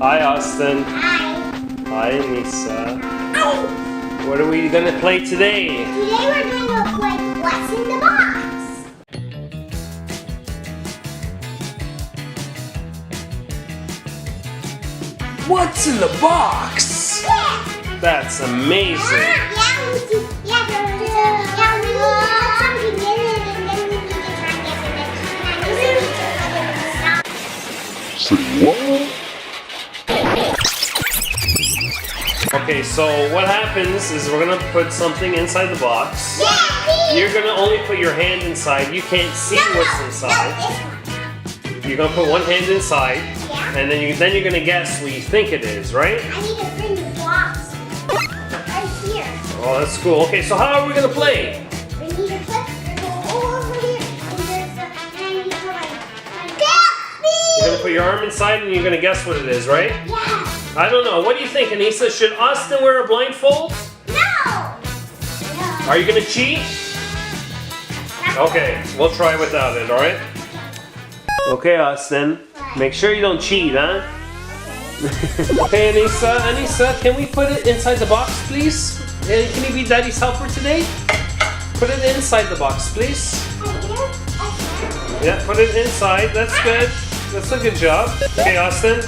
Hi, Austin. Hi. Hi, Anissa. Hi. What are we gonna play today? Today we're going to play What's in the Box. What's in the box? Yeah. That's amazing. Yeah, we need to put something in it and then we need to try and guess it. And then we need to Say what? Okay, so what happens is we're gonna put something inside the box. Yeah, You're gonna only put your hand inside. You can't see what's inside. You're gonna put one hand inside, and then you're gonna guess what you think it is, right? I need to bring the box right here. Oh, that's cool. Okay, so how are we gonna play? We need to go over here. And I need to You're gonna put your arm inside, and you're gonna guess what it is, right? Yeah. I don't know. What do you think, Anissa? Should Austin wear a blindfold? No. Are you gonna cheat? Okay, we'll try without it, alright? Okay, Austin. Make sure you don't cheat, huh? Okay, Anissa, can we put it inside the box, please? Can you be Daddy's helper today? Put it inside the box, please. Yeah, put it inside. That's good. That's a good job. Okay, Austin.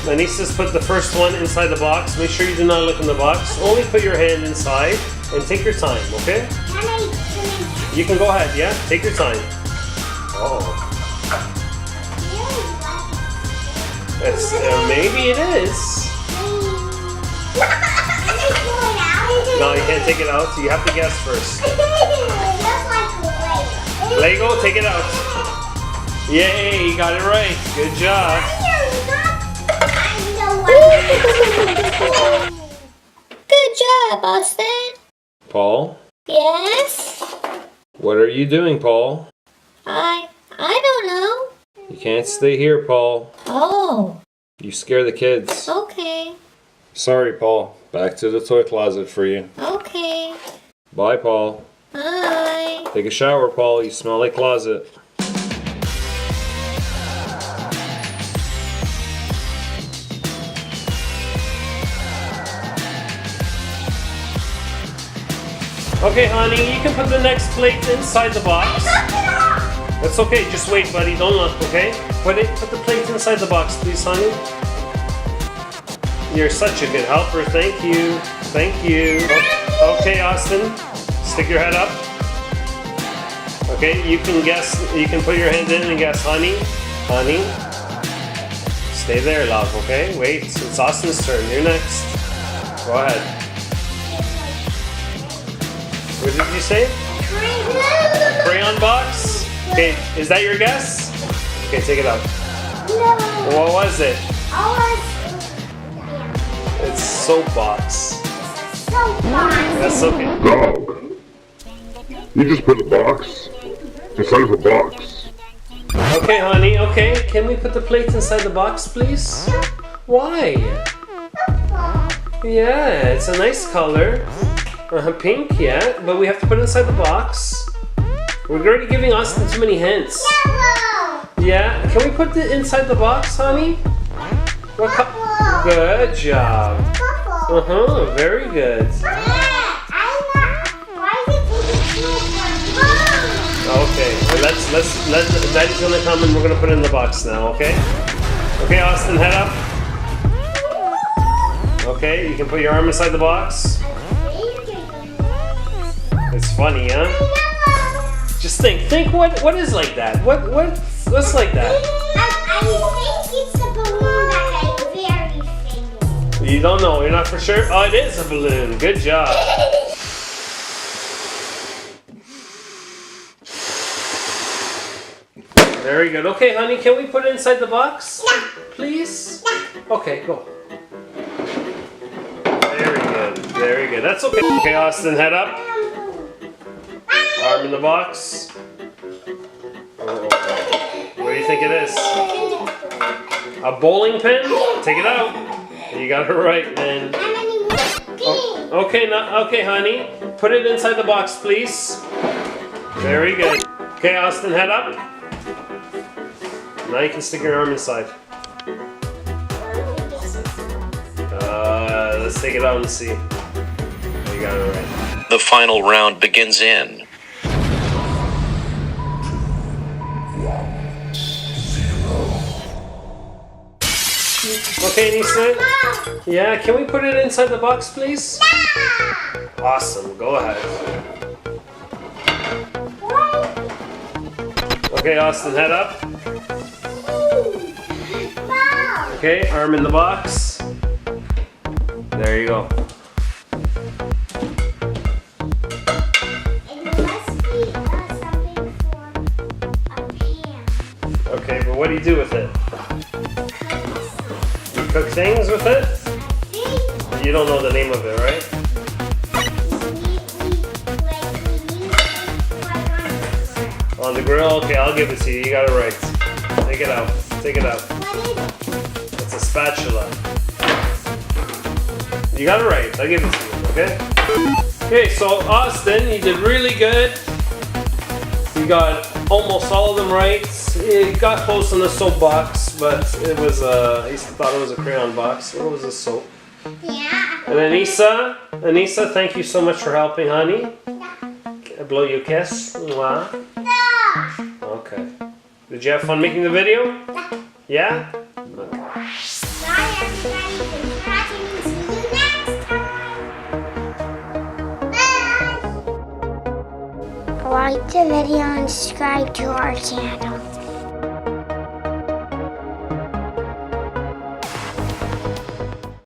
Anissa's put the first one inside the box. Make sure you do not look in the box. Only put your hand inside and take your time, okay? You can go ahead, yeah? Take your time. Oh. It's, maybe it is. No, you can't take it out. You have to guess first. Lego, take it out. Yay, you got it right. Good job. Good job, Austin. Paul? Yes? What are you doing, Paul? I don't know. You can't stay here, Paul. Oh, You scare the kids. okay. Sorry, Paul. Back to the toy closet for you. Okay. Bye, Paul. Bye. Take a shower, Paul. You smell like closet. Okay, honey, you can put the next plate inside the box. That's okay, just wait, buddy. Don't look, okay? Put the plate inside the box, please, honey. You're such a good helper. Thank you. Thank you. Okay, Austin. Stick your head up. Okay, you can guess. You can put your hand in and guess, honey. Honey. Stay there, love, okay? Wait, it's Austin's turn. You're next. Go ahead. What did you say? Crayon box? Okay, is that your guess? Okay, take it out. No. What was it? Oh, It's soap box. so fun. That's okay. Dog. You just put a box inside of a box. Okay, honey, okay. Can we put the plates inside the box, please? Why? Yeah, it's a nice color. Pink, yeah, but we have to put it inside the box. We're already giving Austin too many hints. Yellow. Yeah, can we put it inside the box, honey? What Good job. Purple. Very good. Why is it taking so long? Okay, let Daddy's gonna come and we're gonna put it in the box now, okay? Okay, Austin, head up. Okay, you can put your arm inside the box. It's funny, huh? Just think what is like that? What's like that? I think it's a balloon that I'm very famous. You don't know, you're not for sure? Oh, it is a balloon. Good job. Very good. Okay, honey, can we put it inside the box? Yeah. Please? Okay, go. Very good. Very good. That's okay. Okay, Austin, head up. Arm in the box. Oh, what do you think it is? A bowling pin? Take it out. You got it right, man. Okay, honey. Put it inside the box, please. Very good. Okay, Austin, head up. Now you can stick your arm inside. Let's take it out and see. You got it right. The final round begins in Okay, Nisa. Yeah, can we put it inside the box, please? Awesome, go ahead. Okay, Austin, head up. Okay, arm in the box. There you go. It must be something for a pan. Okay, but what do you do with it? You cook things with it? You don't know the name of it, right? On the grill? Okay, I'll give it to you. You got it right. Take it out. Take it out. It's a spatula. You got it right. I'll give it to you, okay? Okay, so Austin, you did really good. You got almost all of them right. It got close in the soap box, but it was he thought it was a crayon box. What was the soap? Yeah. And Anissa, thank you so much for helping, honey. I blow you a kiss. Mwah. Okay. Did you have fun making the video? Yeah? Bye, everybody. Thanks for watching. See you next time. Bye. Like the video and subscribe to our channel.